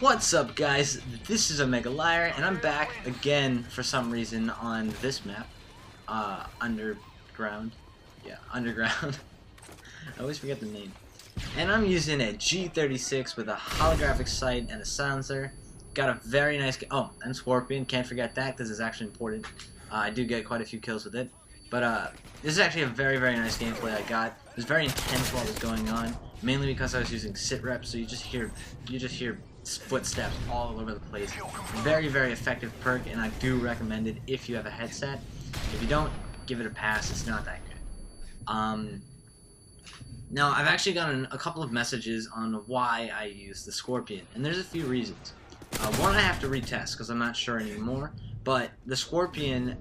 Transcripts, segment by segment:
What's up, guys? This is OmegaLiar, and I'm back again for some reason on this map. Underground. Yeah, underground. I always forget the name. And I'm using a G36 with a holographic sight and a silencer. Got a very nice... Oh, and Scorpion. Can't forget that because it's actually important. I do get quite a few kills with it. But this is actually a very, very nice gameplay I got. It was very intense while it was going on, mainly because I was using sit reps, so you just hear footsteps all over the place. Very, very effective perk, and I do recommend it if you have a headset. If you don't, give it a pass. It's not that good. Now, I've actually gotten a couple of messages on why I use the Scorpion, and there's a few reasons. One, I have to retest because I'm not sure anymore. But the Scorpion,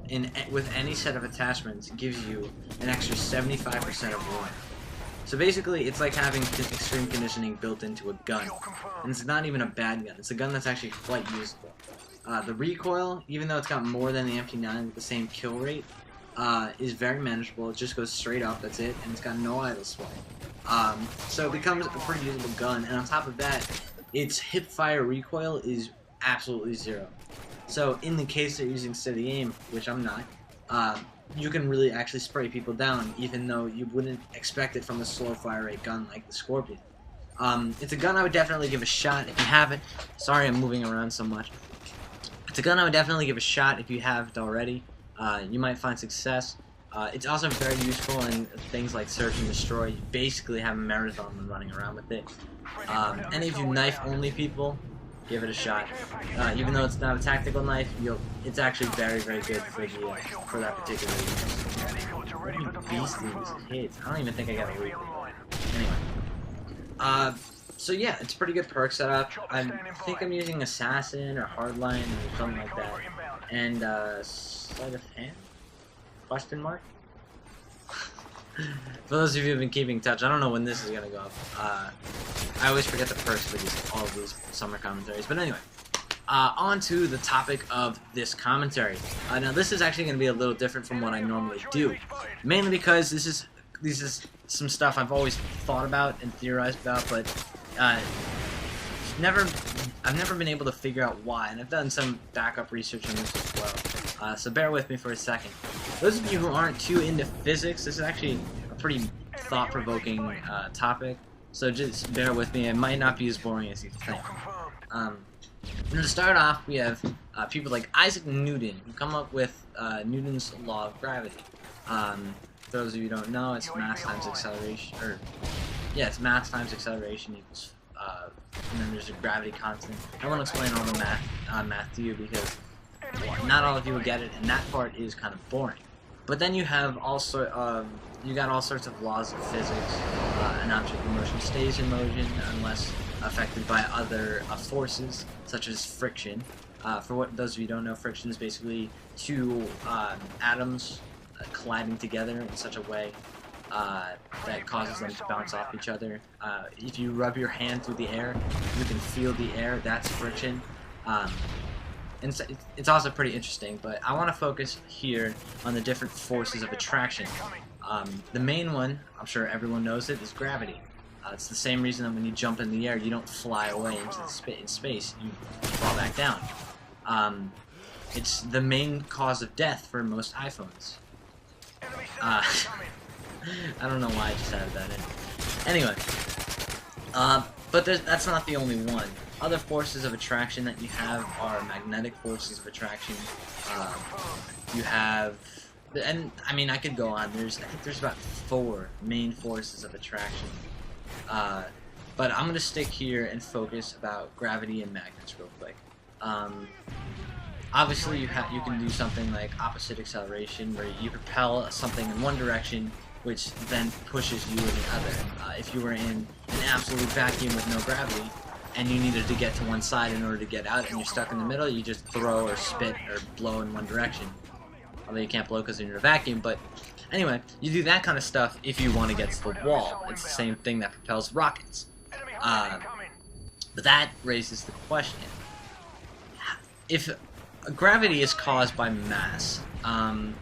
with any set of attachments, gives you an extra 75% of warning. So basically, it's like having extreme conditioning built into a gun. And it's not even a bad gun. It's a gun that's actually quite useful. The recoil, even though it's got more than the MP9 with the same kill rate, is very manageable. It just goes straight up, that's it, and it's got no idle sway. So it becomes a pretty usable gun, and on top of that, its hip-fire recoil is absolutely zero. So in the case that you're using steady aim, which I'm not, you can really actually spray people down, even though you wouldn't expect it from a slow fire rate gun like the Scorpion. It's a gun I would definitely give a shot if you haven't. Sorry I'm moving around so much. It's a gun I would definitely give a shot if you haven't already. You might find success. It's also very useful in things like search and destroy. You basically have a marathon when running around with it. Any of you knife-only people, give it a shot. Even though it's not a tactical knife, it's actually very, very good for that particular use. What are you beastly kids? I don't even think I got a read. Anyway. So yeah, it's a pretty good perk setup. I think I'm using Assassin or Hardline or something like that. And Sleight of Hand? Question mark? For those of you who've been keeping touch, I don't know when this is gonna go up. I always forget the perks for all of these summer commentaries. But anyway, on to the topic of this commentary. Now this is actually gonna be a little different from what I normally do, mainly because this is some stuff I've always thought about and theorized about, but I've never been able to figure out why, and I've done some backup research on this as well. So bear with me for a second. Those of you who aren't too into physics, this is actually a pretty thought-provoking topic, so just bear with me. It might not be as boring as you think. And to start off, we have people like Isaac Newton, who come up with Newton's law of gravity. For those of you who don't know, it's mass times acceleration, it's mass times acceleration equals, and then there's a gravity constant. I won't explain all the math to you because not all of you will get it, and that part is kind of boring. But then you have you got all sorts of laws of physics. An object in motion stays in motion unless affected by other forces, such as friction. For those of you who don't know, friction is basically two atoms colliding together in such a way that causes them to bounce off each other. If you rub your hand through the air, you can feel the air. That's friction. And so it's also pretty interesting, but I want to focus here on the different forces of attraction. The main one, I'm sure everyone knows it, is gravity. It's the same reason that when you jump in the air, you don't fly away into space, you fall back down. It's the main cause of death for most iPhones. I don't know why I just added that in. Anyway, but that's not the only one. Other forces of attraction that you have are magnetic forces of attraction. You have, and I mean I could go on. I think there's about 4 main forces of attraction. But I'm gonna stick here and focus about gravity and magnets real quick. Obviously, you can do something like opposite acceleration, where you propel something in one direction, which then pushes you in the other. If you were in an absolute vacuum with no gravity, and you needed to get to one side in order to get out, and you're stuck in the middle, you just throw or spit or blow in one direction. Although you can't blow because you're in a vacuum, but anyway, you do that kind of stuff if you want to get to the wall. It's the same thing that propels rockets. But that raises the question. If gravity is caused by mass, and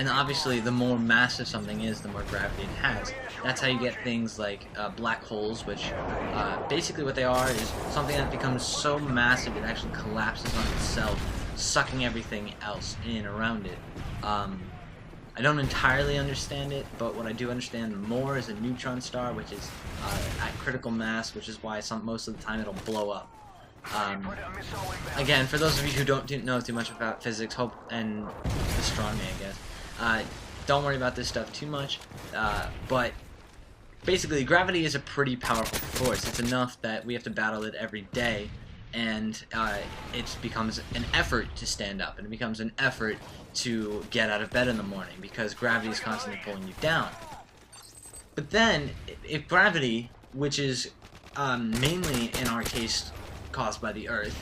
And obviously, the more massive something is, the more gravity it has. That's how you get things like black holes, which basically what they are is something that becomes so massive it actually collapses on itself, sucking everything else in around it. I don't entirely understand it, but what I do understand more is a neutron star, which is at critical mass, which is why most of the time it'll blow up. Again, for those of you who don't know too much about physics, and astronomy, I guess, don't worry about this stuff too much. But basically, gravity is a pretty powerful force. It's enough that we have to battle it every day, and it becomes an effort to stand up, and it becomes an effort to get out of bed in the morning because gravity is constantly pulling you down. But then, if gravity, which is mainly in our case caused by the Earth,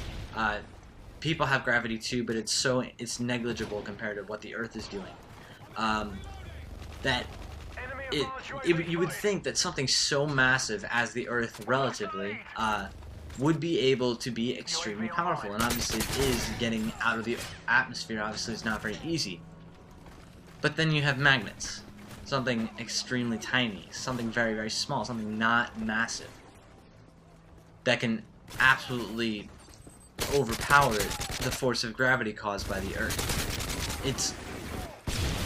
people have gravity too, but it's negligible compared to what the Earth is doing. That you would think that something so massive as the Earth, relatively, would be able to be extremely powerful, and obviously it is. Getting out of the atmosphere obviously is not very easy. But then you have magnets, something extremely tiny, something very, very small, something not massive, that can absolutely overpower the force of gravity caused by the Earth.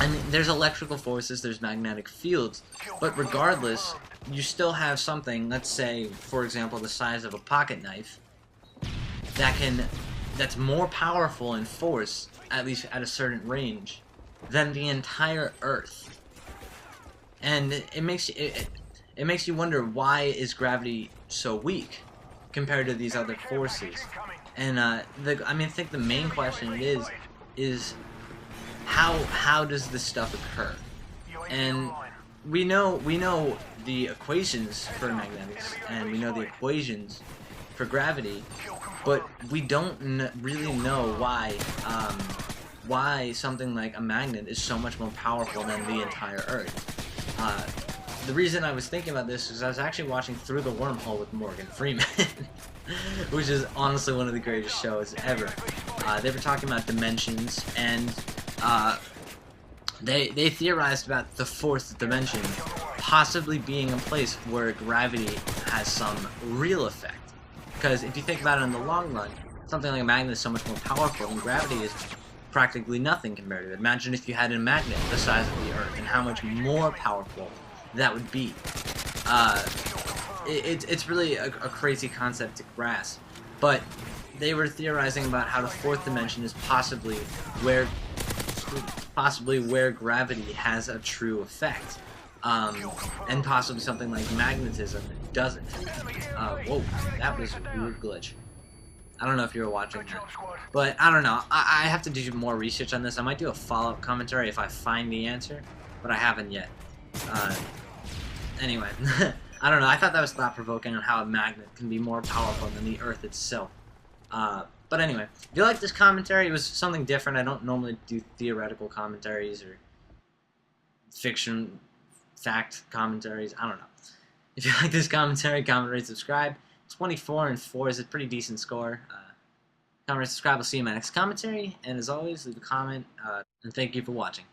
I mean, there's electrical forces, there's magnetic fields, but regardless, you still have something, let's say, for example, the size of a pocket knife, that's more powerful in force, at least at a certain range, than the entire Earth. And it makes you wonder, why is gravity so weak compared to these other forces? And I think the main question is how does this stuff occur? And we know the equations for magnetics, and we know the equations for gravity, but we don't really know why something like a magnet is so much more powerful than the entire Earth. The reason I was thinking about this is I was actually watching Through the Wormhole with Morgan Freeman, which is honestly one of the greatest shows ever. They were talking about dimensions, and they theorized about the fourth dimension possibly being a place where gravity has some real effect. Because if you think about it in the long run, something like a magnet is so much more powerful, and gravity is practically nothing compared to it. Imagine if you had a magnet the size of the Earth, and how much more powerful that would be. It's really a crazy concept to grasp. But they were theorizing about how the fourth dimension is possibly where gravity has a true effect. And possibly something like magnetism doesn't. Whoa, that was a weird glitch. I don't know if you were watching that. But I don't know. I have to do more research on this. I might do a follow-up commentary if I find the answer, but I haven't yet. Anyway, I don't know. I thought that was thought-provoking on how a magnet can be more powerful than the Earth itself. But anyway, if you like this commentary, it was something different. I don't normally do theoretical commentaries or fiction, fact commentaries. I don't know. If you like this commentary, comment, rate, subscribe. 24 and 4 is a pretty decent score. Comment, rate, subscribe. I'll see you in my next commentary. And as always, leave a comment. And thank you for watching.